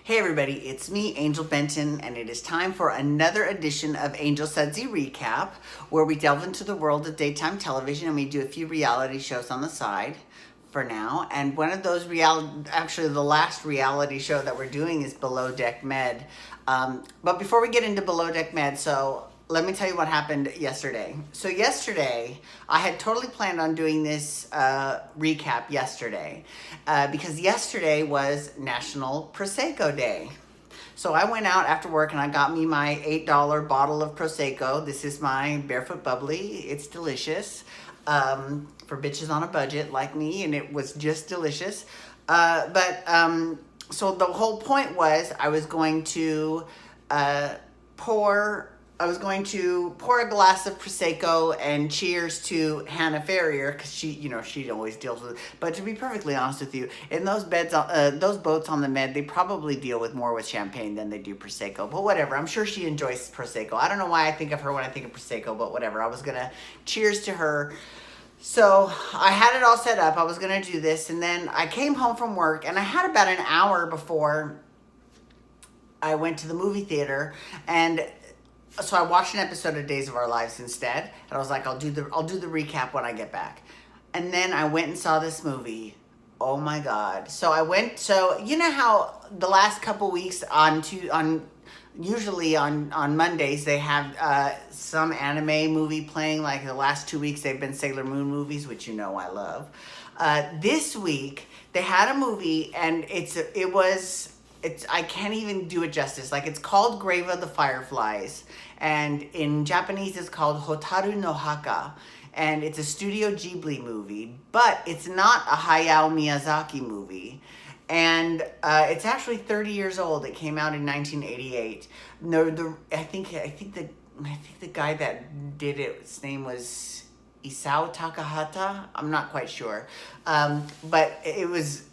Hey everybody, it's me, Angel Benton, and it is time for another edition of Angel Sudsy Recap, where we delve into the world of daytime television and we do a few reality shows on the side for now. And one of those actually the last reality show that we're doing is Below Deck Med. But before we get into Below Deck Med, let me tell you what happened yesterday. So yesterday, I had totally planned on doing this recap yesterday because yesterday was National Prosecco Day. So I went out after work and I got me my $8 bottle of Prosecco. This is my Barefoot Bubbly. It's delicious for bitches on a budget like me, and it was just delicious. So the whole point was I was going to pour a glass of Prosecco and cheers to Hannah Ferrier, because she always deals with it. But to be perfectly honest with you, in those boats on the Med, they probably deal more with champagne than they do Prosecco. But whatever, I'm sure she enjoys Prosecco. I don't know why I think of her when I think of Prosecco, but whatever. I was gonna cheers to her. So I had it all set up. I was gonna do this, and then I came home from work, and I had about an hour before I went to the movie theater, and so I watched an episode of Days of Our Lives instead, and I was like, I'll do the recap when I get back. And then I went and saw this movie. Oh my God. So you know how the last couple weeks usually on Mondays they have some anime movie playing. Like the last 2 weeks they've been Sailor Moon movies, which you know I love. This week they had a movie, and I can't even do it justice. Like, it's called Grave of the Fireflies, and in Japanese it's called Hotaru no Haka, and it's a Studio Ghibli movie, but it's not a Hayao Miyazaki movie, and it's actually 30 years old. It came out in 1988. No, I think the guy that did it, his name was Isao Takahata. I'm not quite sure, but it was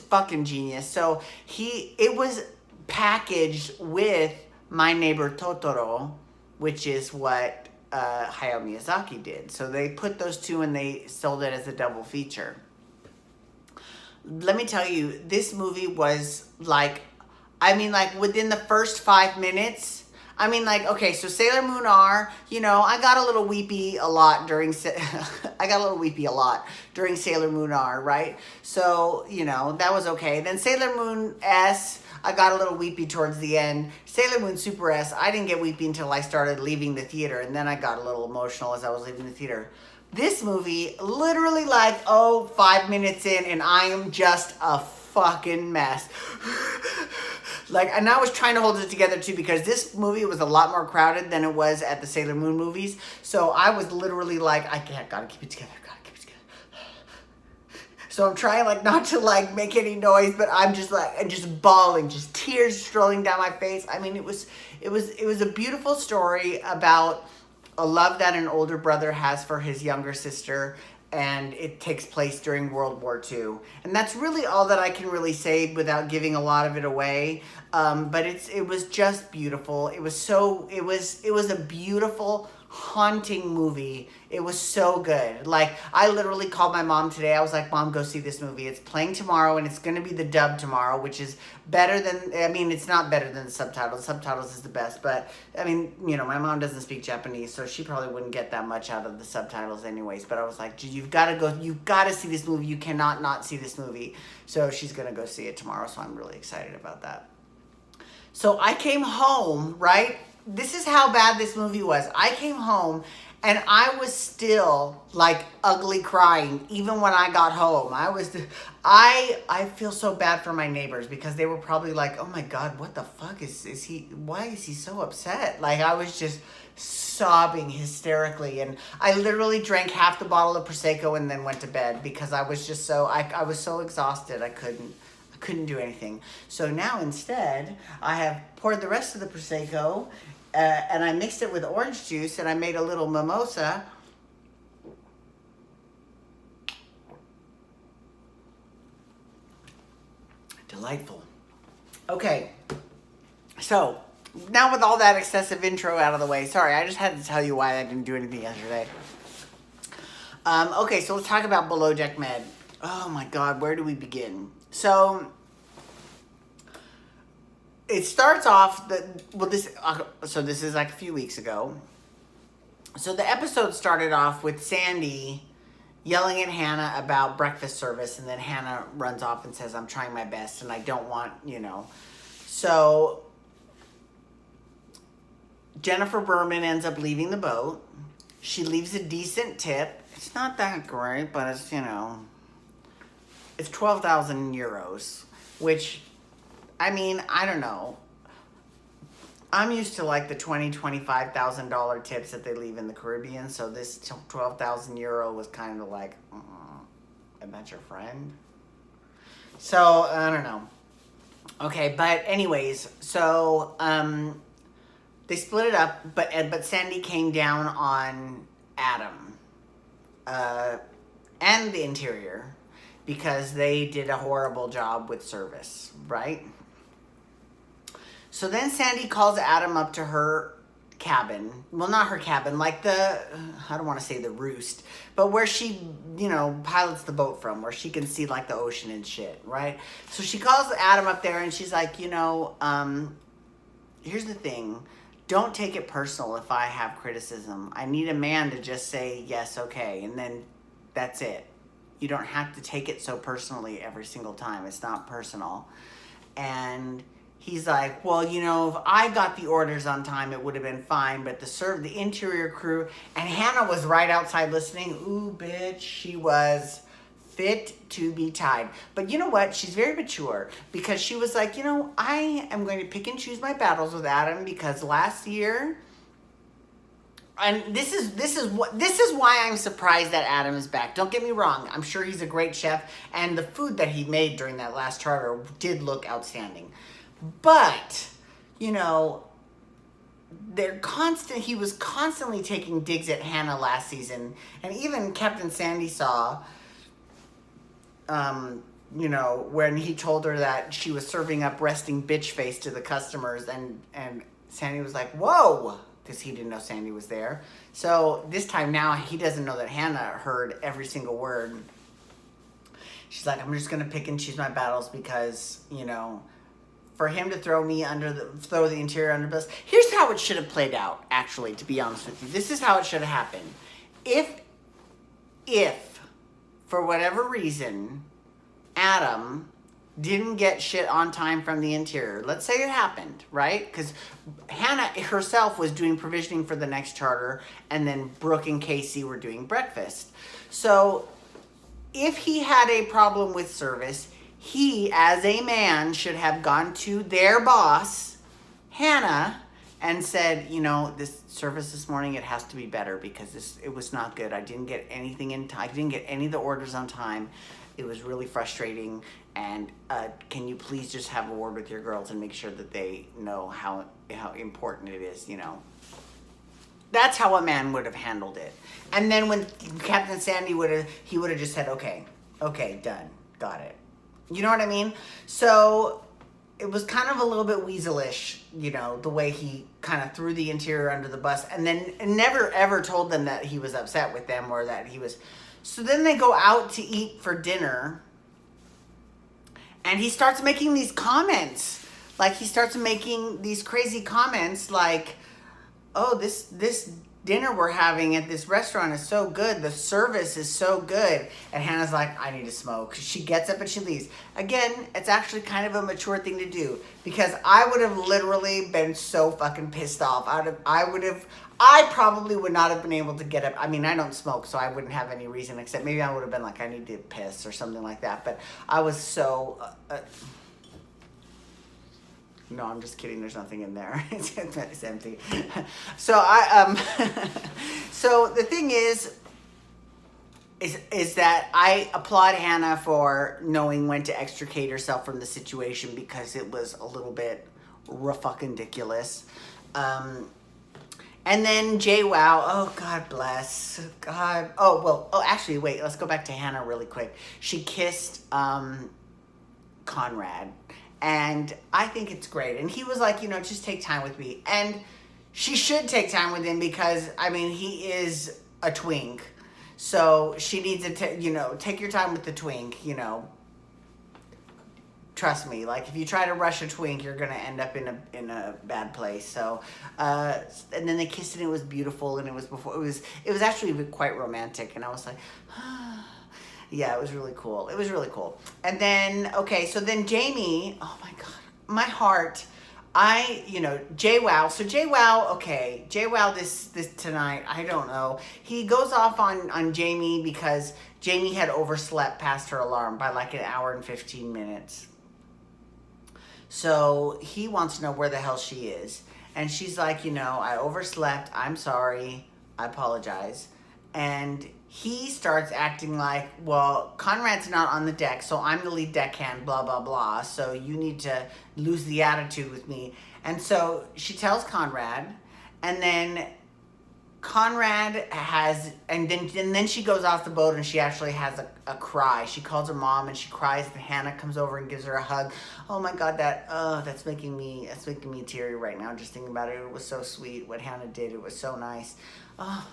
fucking genius. So it was packaged with My Neighbor Totoro, which is what Hayao Miyazaki did. So they put those two and they sold it as a double feature. Let me tell you, this movie was within the first 5 minutes. Okay, so Sailor Moon R, I got a little weepy a lot during Sailor Moon R, right? So, that was okay. Then Sailor Moon S, I got a little weepy towards the end. Sailor Moon Super S, I didn't get weepy until I started leaving the theater, and then I got a little emotional as I was leaving the theater. This movie, literally 5 minutes in, and I am just a fucking mess. And I was trying to hold it together too, because this movie was a lot more crowded than it was at the Sailor Moon gotta keep it together, So I'm trying not to make any noise, but I'm just bawling, just tears strolling down my face. It was a beautiful story about a love that an older brother has for his younger sister, and it takes place during World War II. And that's really all that I can really say without giving a lot of it away. But it was just beautiful. It was a beautiful, haunting movie. It was so good. I literally called my mom today. I was like, Mom, go see this movie. It's playing tomorrow, and it's going to be the dub tomorrow, which is better than, it's not better than the subtitles. The subtitles is the best, but my mom doesn't speak Japanese, so she probably wouldn't get that much out of the subtitles anyways. But I was like, you've got to see this movie. You cannot not see this movie. So she's going to go see it tomorrow, so I'm really excited about that. So I came home, right? This is how bad this movie was. I came home and I was still ugly crying even when I got home. I feel so bad for my neighbors, because they were probably like, oh my God, what the fuck is he? Why is he so upset? I was just sobbing hysterically, and I literally drank half the bottle of Prosecco and then went to bed, because I was just I was so exhausted. I couldn't do anything. So now instead, I have poured the rest of the Prosecco, and I mixed it with orange juice, and I made a little mimosa. Delightful. Okay, so now with all that excessive intro out of the way, sorry, I just had to tell you why I didn't do anything yesterday. Okay, so let's talk about Below Deck Med. Oh my God, where do we begin? So it starts off so this is like a few weeks ago. So the episode started off with Sandy yelling at Hannah about breakfast service, and then Hannah runs off and says, I'm trying my best and I don't want, So Jennifer Berman ends up leaving the boat. She leaves a decent tip. It's not that great, but it's, it's 12,000 euros, which, I mean, I don't know. I'm used to like the $25,000 tips that they leave in the Caribbean. So this 12,000 euro was kind of like, and that's your friend. So I don't know. Okay, but anyways, so they split it up, but Sandy came down on Adam and the interior because they did a horrible job with service, right? So then Sandy calls Adam up to her cabin. Well, not her cabin, like I don't want to say the roost, but where she, pilots the boat from, where she can see like the ocean and shit, right? So she calls Adam up there and she's like, here's the thing. Don't take it personal if I have criticism. I need a man to just say, yes, okay, and then that's it. You don't have to take it so personally every single time. It's not personal. And he's like, well, if I got the orders on time, it would have been fine. But the interior crew, and Hannah was right outside listening. Ooh, bitch, she was fit to be tied. But you know what? She's very mature because she was like, I am going to pick and choose my battles with Adam because last year, and this is why I'm surprised that Adam is back. Don't get me wrong. I'm sure he's a great chef, and the food that he made during that last charter did look outstanding. But, he was constantly taking digs at Hannah last season. And even Captain Sandy saw, when he told her that she was serving up resting bitch face to the customers. And Sandy was like, whoa, because he didn't know Sandy was there. So this time now, he doesn't know that Hannah heard every single word. She's like, I'm just going to pick and choose my battles because, for him to throw the interior under the bus. Here's how it should have played out, actually, to be honest with you. This is how it should have happened. If, for whatever reason, Adam didn't get shit on time from the interior, let's say it happened, right? Because Hannah herself was doing provisioning for the next charter, and then Brooke and Casey were doing breakfast. So if he had a problem with service, he, as a man, should have gone to their boss, Hannah, and said, this service this morning, it has to be better because it was not good. I didn't get anything in time. I didn't get any of the orders on time. It was really frustrating. And can you please just have a word with your girls and make sure that they know how important it is, That's how a man would have handled it. And then when Captain Sandy he would have just said, okay, done, got it. You know what I mean? So it was kind of a little bit weaselish, the way he kind of threw the interior under the bus and then never ever told them that he was upset with them or that he was. So then they go out to eat for dinner and he starts making these comments. Like he starts making these crazy comments like, oh, this dinner we're having at this restaurant is so good. The service is so good. And Hannah's like, I need to smoke. She gets up and she leaves. Again, it's actually kind of a mature thing to do because I would have literally been so fucking pissed off. I probably would not have been able to get up. I mean, I don't smoke, so I wouldn't have any reason except maybe I would have been like, I need to piss or something like that. But I was so... No, I'm just kidding. There's nothing in there. It's empty. So so the thing is that I applaud Hannah for knowing when to extricate herself from the situation because it was a little bit fucking ridiculous. And then JWoww, oh God bless, God. Actually, wait. Let's go back to Hannah really quick. She kissed Conrad. And I think it's great. And he was like, just take time with me. And she should take time with him because, he is a twink. So she needs to, take your time with the twink, Trust me, like if you try to rush a twink, you're gonna end up in a bad place. So, and then they kissed and it was beautiful, and it was actually quite romantic, and I was like, yeah, it was really cool. It was really cool. And then so then Jamie, oh my God, my heart. JWoww. So JWoww this tonight, I don't know. He goes off on Jamie because Jamie had overslept past her alarm by like an hour and 15 minutes. So he wants to know where the hell she is. And she's like, I overslept. I'm sorry. I apologize. And he starts acting like, well, Conrad's not on the deck, so I'm the lead deckhand, blah, blah, blah. So you need to lose the attitude with me. And so she tells Conrad, and then and then she goes off the boat and she actually has a cry. She calls her mom and she cries, and Hannah comes over and gives her a hug. Oh my God, that's making me teary right now just thinking about it. It was so sweet what Hannah did. It was so nice. Oh,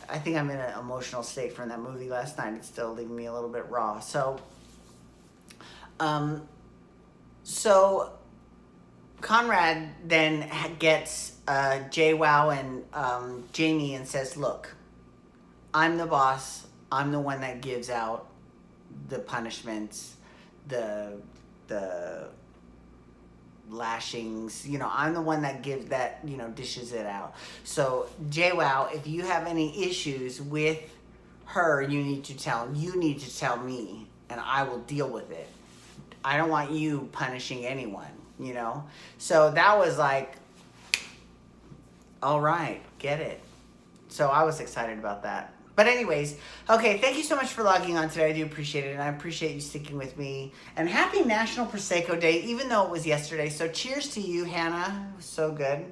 I think I'm in an emotional state from that movie last night. It's still leaving me a little bit raw. So Conrad then gets JWoww and Jamie and says, look, I'm the boss. I'm the one that gives out the punishments, the lashings. I'm the one that dishes it out. So JWoww, if you have any issues with her, you need to tell me, and I will deal with it. I don't want you punishing anyone. So that was like, all right, get it. So I was excited about that. But anyways, okay, thank you so much for logging on today. I do appreciate it, and I appreciate you sticking with me. And happy National Prosecco Day, even though it was yesterday. So cheers to you, Hannah. It was so good.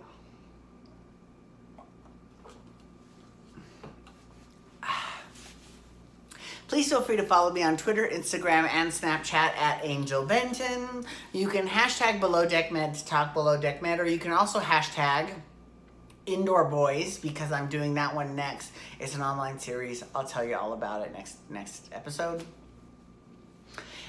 Please feel free to follow me on Twitter, Instagram, and Snapchat at Angel Benton. You can hashtag Below Deck Med to talk Below Deck Med, or you can also hashtag Indoor Boys, because I'm doing that one next. It's an online series. I'll tell you all about it next episode.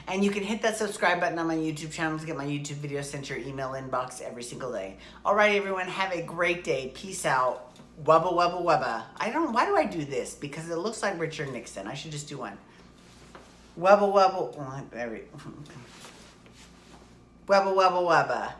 And you can hit that subscribe button on my YouTube channel to get my YouTube videos sent to your email inbox every single day. All right, everyone, have a great day. Peace out. Wubba, wubba, wubba. Why do I do this? Because it looks like Richard Nixon. I should just do one. Wubba, wubba. Wubba, wubba, wubba.